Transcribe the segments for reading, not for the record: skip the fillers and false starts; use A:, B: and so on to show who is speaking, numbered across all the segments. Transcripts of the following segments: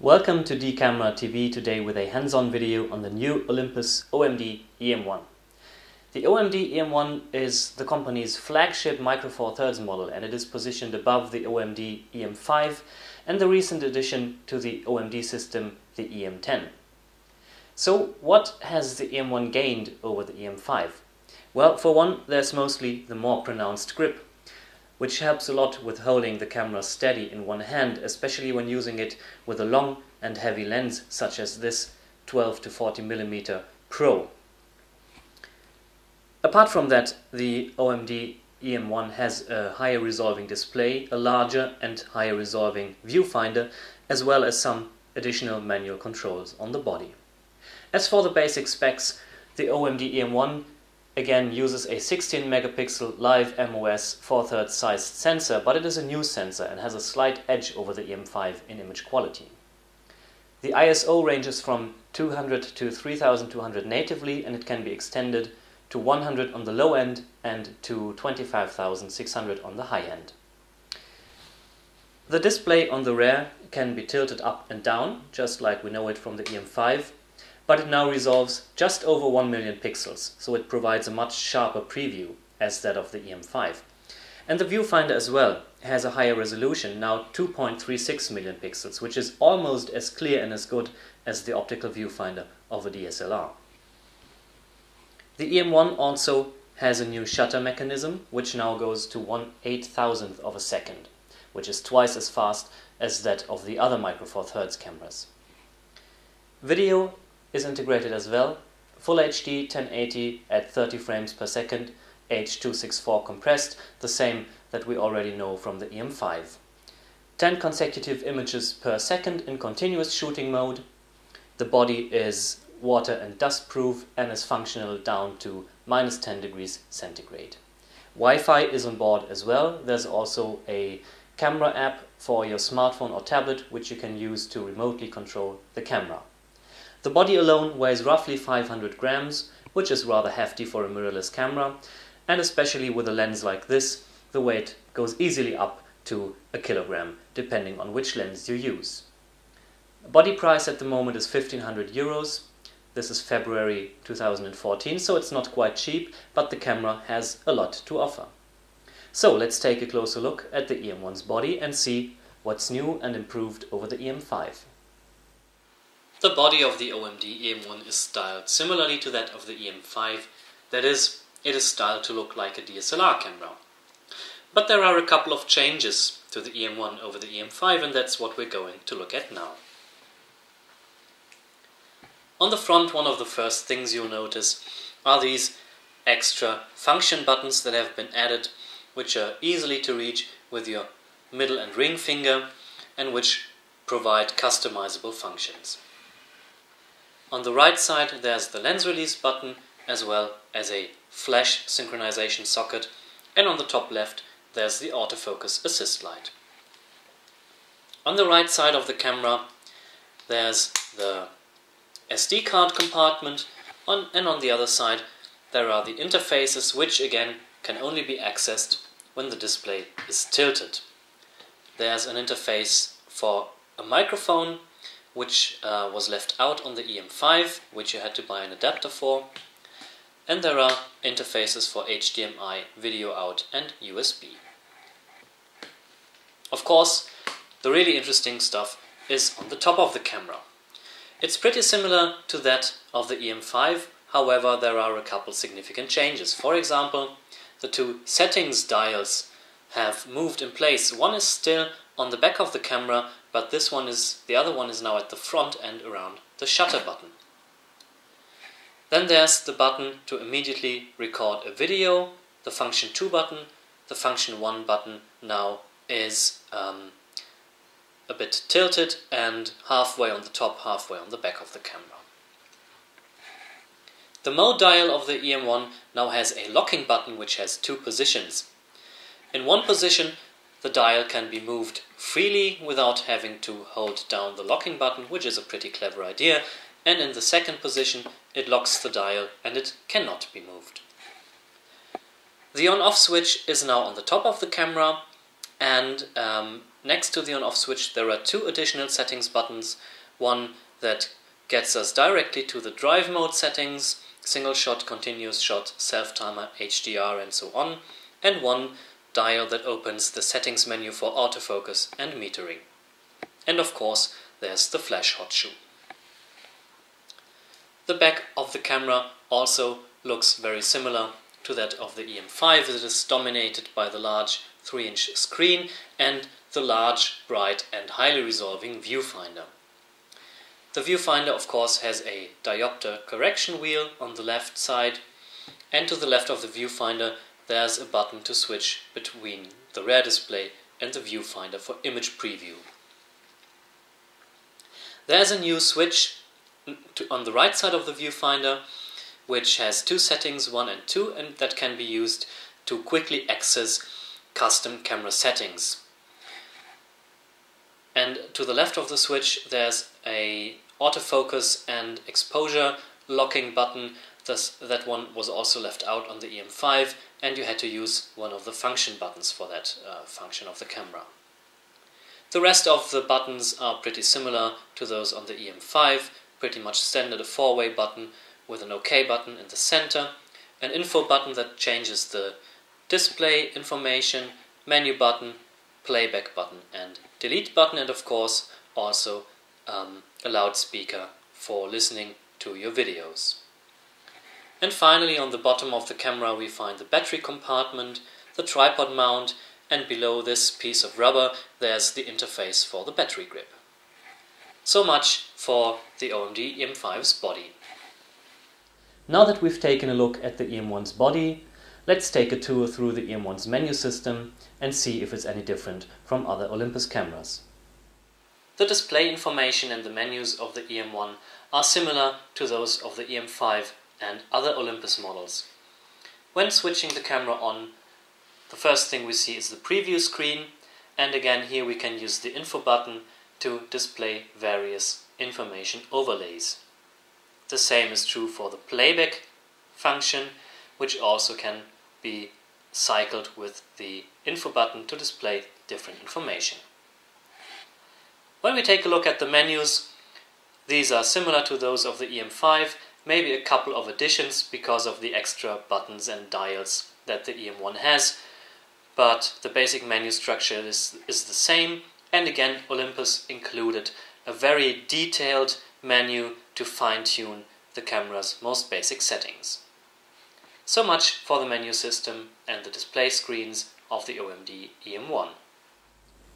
A: Welcome to dkameraTV today with a hands-on video on the new Olympus OMD E-M1. The OMD E-M1 is the company's flagship Micro Four Thirds model, and it is positioned above the OMD E-M5 and the recent addition to the OMD system, the E-M10. So what has the E-M1 gained over the E-M5? Well, for one, there's mostly the more pronounced grip, which helps a lot with holding the camera steady in one hand, especially when using it with a long and heavy lens such as this 12 to 40 mm Pro. Apart from that, the OMD E-M1 has a higher resolving display, a larger and higher resolving viewfinder, as well as some additional manual controls on the body. As for the basic specs, the OMD E-M1 again uses a 16 megapixel live MOS 4/3 sized sensor, but it is a new sensor and has a slight edge over the E-M5 in image quality. The ISO ranges from 200 to 3200 natively, and it can be extended to 100 on the low end and to 25,600 on the high end. The display on the rear can be tilted up and down, just like we know it from the E-M5, but it now resolves just over 1 million pixels, so it provides a much sharper preview as that of the E-M5. And the viewfinder as well has a higher resolution, now 2.36 million pixels, which is almost as clear and as good as the optical viewfinder of a DSLR. The E-M1 also has a new shutter mechanism, which now goes to 1/8000th of a second, which is twice as fast as that of the other Micro Four Thirds cameras. Video is integrated as well, Full HD 1080 at 30 frames per second, H.264 compressed, the same that we already know from the E-M5. 10 consecutive images per second in continuous shooting mode. The body is water and dust proof and is functional down to -10 degrees centigrade. Wi-Fi is on board as well. There's also a camera app for your smartphone or tablet, which you can use to remotely control the camera. The body alone weighs roughly 500 grams, which is rather hefty for a mirrorless camera, and especially with a lens like this, the weight goes easily up to a kilogram, depending on which lens you use. Body price at the moment is 1,500 euros. This is February 2014, so it's not quite cheap, but the camera has a lot to offer. So let's take a closer look at the E-M1's body and see what's new and improved over the E-M5. The body of the OMD E-M1 is styled similarly to that of the E-M5, that is, it is styled to look like a DSLR camera. But there are a couple of changes to the E-M1 over the E-M5, and that's what we're going to look at now. On the front, one of the first things you'll notice are these extra function buttons that have been added, which are easily to reach with your middle and ring finger and which provide customizable functions. On the right side there's the lens release button as well as a flash synchronization socket, and on the top left there's the autofocus assist light. On the right side of the camera there's the SD card compartment, and on the other side there are the interfaces, which again can only be accessed when the display is tilted. There's an interface for a microphone, which was left out on the E-M5, which you had to buy an adapter for, and there are interfaces for HDMI, video out and USB. Of course, the really interesting stuff is on the top of the camera. It's pretty similar to that of the E-M5, however there are a couple significant changes. For example, the two settings dials have moved in place. One is still on the back of the camera, but the other one is now at the front and around the shutter button. Then there's the button to immediately record a video, the function 2 button. The function 1 button now is a bit tilted and halfway on the top, halfway on the back of the camera. The mode dial of the E-M1 now has a locking button which has 2 positions. In one position the dial can be moved freely without having to hold down the locking button, which is a pretty clever idea, and in the second position it locks the dial and it cannot be moved. The on-off switch is now on the top of the camera, and Next to the on-off switch there are two additional settings buttons, one that gets us directly to the drive mode settings, single shot, continuous shot, self-timer, HDR and so on, and one dial that opens the settings menu for autofocus and metering. And of course there's the flash hot shoe. The back of the camera also looks very similar to that of the E-M5. It is dominated by the large 3-inch screen and the large, bright and highly resolving viewfinder. The viewfinder of course has a diopter correction wheel on the left side, and to the left of the viewfinder there's a button to switch between the rear display and the viewfinder for image preview. There's a new switch on the right side of the viewfinder which has two settings, 1 and 2, and that can be used to quickly access custom camera settings. And to the left of the switch there's a autofocus and exposure locking button. That one was also left out on the E-M5, and you had to use one of the function buttons for that function of the camera. The rest of the buttons are pretty similar to those on the E-M5, pretty much standard, a 4-way button with an OK button in the center, an info button that changes the display information, menu button, playback button and delete button, and of course also a loudspeaker for listening to your videos. And finally on the bottom of the camera we find the battery compartment, the tripod mount, and below this piece of rubber there's the interface for the battery grip. So much for the OMD E-M5's body. Now that we've taken a look at the E-M1's body, let's take a tour through the E-M1's menu system and see if it's any different from other Olympus cameras. The display information and the menus of the E-M1 are similar to those of the E-M5 and other Olympus models. When switching the camera on, the first thing we see is the preview screen, and again here we can use the info button to display various information overlays. The same is true for the playback function, which also can be cycled with the info button to display different information. When we take a look at the menus, these are similar to those of the E-M5, maybe a couple of additions because of the extra buttons and dials that the E-M1 has, but the basic menu structure is the same, and again Olympus included a very detailed menu to fine-tune the camera's most basic settings. So much for the menu system and the display screens of the OMD E-M1.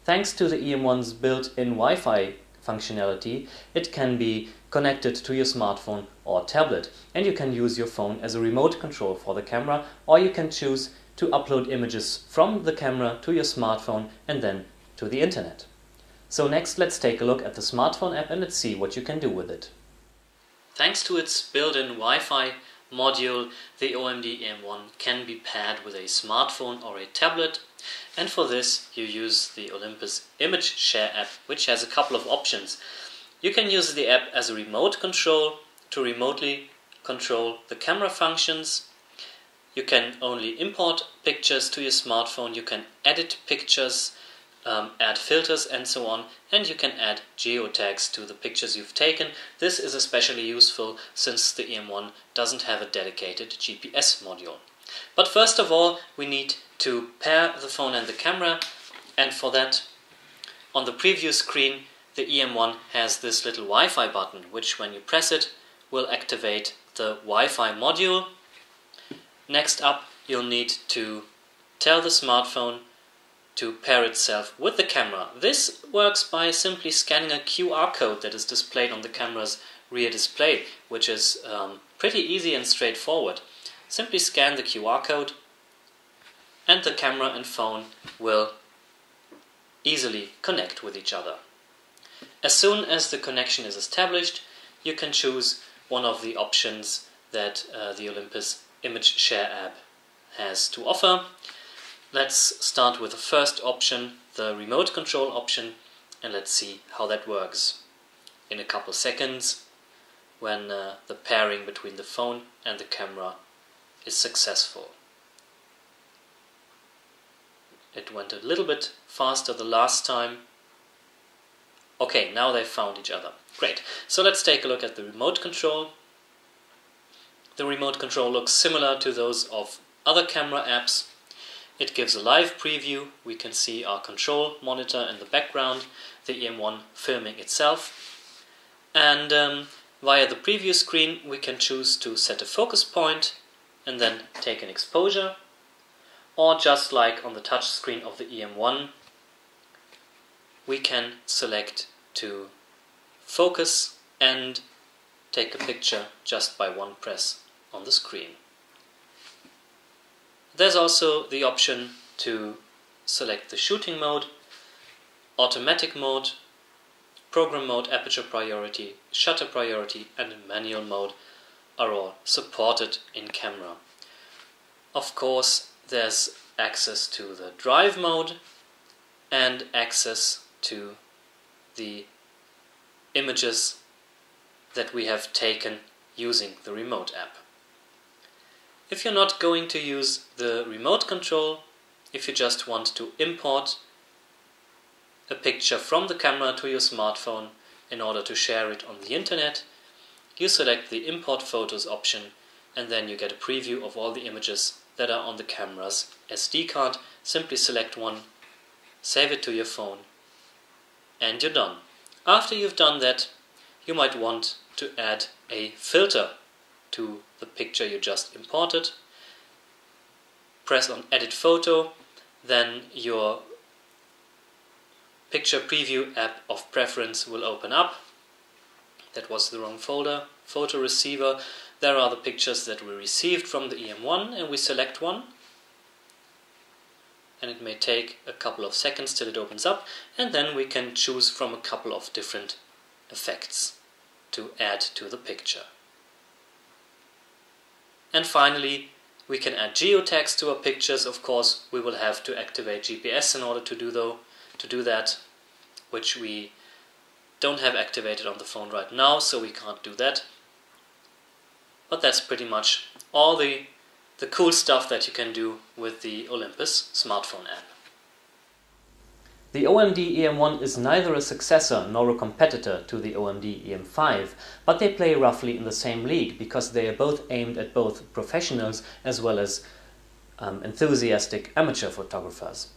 A: Thanks to the E-M1's built-in Wi-Fi functionality, it can be connected to your smartphone or tablet, and you can use your phone as a remote control for the camera, or you can choose to upload images from the camera to your smartphone and then to the internet. So next let's take a look at the smartphone app and let's see what you can do with it. Thanks to its built-in Wi-Fi module, the OMD E-M1 can be paired with a smartphone or a tablet, and for this you use the Olympus Image Share app, which has a couple of options. You can use the app as a remote control to remotely control the camera functions. You can only import pictures to your smartphone, you can edit pictures, add filters and so on, and you can add geotags to the pictures you've taken. This is especially useful since the E-M1 doesn't have a dedicated GPS module. But first of all we need to pair the phone and the camera, and for that on the preview screen the E-M1 has this little Wi-Fi button, which when you press it will activate the Wi-Fi module. Next up you'll need to tell the smartphone to pair itself with the camera. This works by simply scanning a QR code that is displayed on the camera's rear display, which is pretty easy and straightforward. Simply scan the QR code and the camera and phone will easily connect with each other. As soon as the connection is established, you can choose one of the options that the Olympus Image Share app has to offer. Let's start with the first option, the remote control option, and let's see how that works in a couple seconds when the pairing between the phone and the camera is successful. it went a little bit faster the last time. Okay, now they've found each other. Great. So let's take a look at the remote control. The remote control looks similar to those of other camera apps. It gives a live preview. We can see our control monitor in the background, the E-M1 filming itself. And via the preview screen we can choose to set a focus point and then take an exposure. Or just like on the touch screen of the E-M1, we can select to focus and take a picture just by one press on the screen. There's also the option to select the shooting mode, automatic mode, program mode, aperture priority, shutter priority and manual mode are all supported in camera. Of course, there's access to the drive mode and access to the images that we have taken using the remote app. If you're not going to use the remote control, if you just want to import a picture from the camera to your smartphone in order to share it on the internet, you select the import photos option and then you get a preview of all the images that are on the camera's SD card. Simply select one, save it to your phone, and you're done. After you've done that, you might want to add a filter to the picture you just imported. Press on Edit Photo, then your picture preview app of preference will open up. That was the wrong folder. Photo receiver. There are the pictures that we received from the E-M1 and we select one. And it may take a couple of seconds till it opens up, and then we can choose from a couple of different effects to add to the picture. And finally, we can add geotags to our pictures. Of course, we will have to activate GPS in order to do that, which we don't have activated on the phone right now, so we can't do that. But that's pretty much all the cool stuff that you can do with the Olympus smartphone app. The OMD E-M1 is neither a successor nor a competitor to the OMD E-M5, but they play roughly in the same league because they are both aimed at both professionals as well as enthusiastic amateur photographers.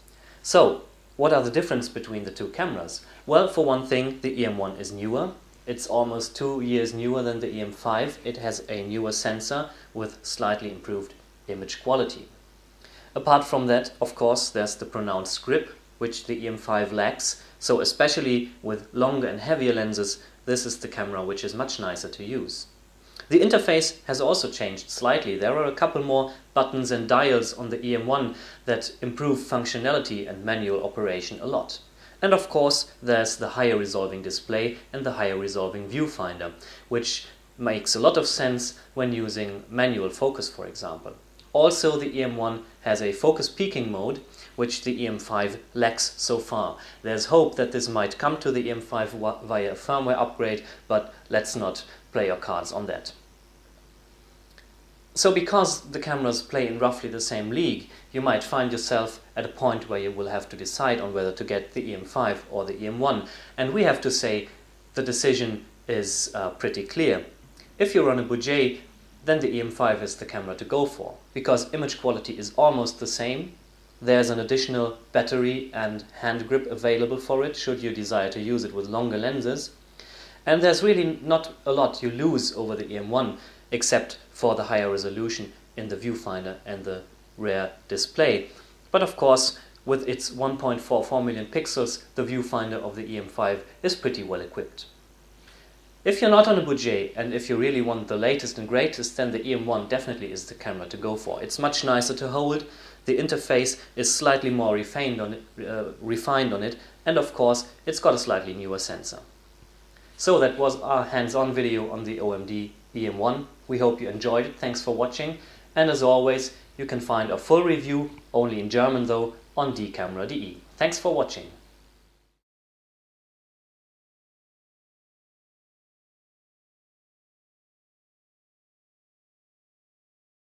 A: So, what are the differences between the two cameras? Well, for one thing, the E-M1 is newer. It's almost 2 years newer than the E-M5. It has a newer sensor with slightly improved image quality. Apart from that, of course, there's the pronounced grip, which the E-M5 lacks, so especially with longer and heavier lenses, this is the camera which is much nicer to use. The interface has also changed slightly. There are a couple more buttons and dials on the E-M1 that improve functionality and manual operation a lot. And of course, there's the higher resolving display and the higher resolving viewfinder, which makes a lot of sense when using manual focus, for example. Also, the E-M1 has a focus peaking mode, which the E-M5 lacks so far. There's hope that this might come to the E-M5 via a firmware upgrade, but let's not play our cards on that. So because the cameras play in roughly the same league, you might find yourself at a point where you will have to decide on whether to get the E-M5 or the E-M1. And we have to say the decision is pretty clear. If you're on a budget, then the E-M5 is the camera to go for, because image quality is almost the same. There's an additional battery and hand grip available for it, should you desire to use it with longer lenses. And there's really not a lot you lose over the E-M1, except for the higher resolution in the viewfinder and the rear display. But of course, with its 1.44 million pixels, the viewfinder of the E-M5 is pretty well equipped. If you're not on a budget and if you really want the latest and greatest, then the E-M1 definitely is the camera to go for. It's much nicer to hold, the interface is slightly more refined on it, and of course it's got a slightly newer sensor. So that was our hands-on video on the OMD E-M1. We hope you enjoyed it, thanks for watching, and as always you can find a full review, only in German though, on dkameraTV. Thanks for watching.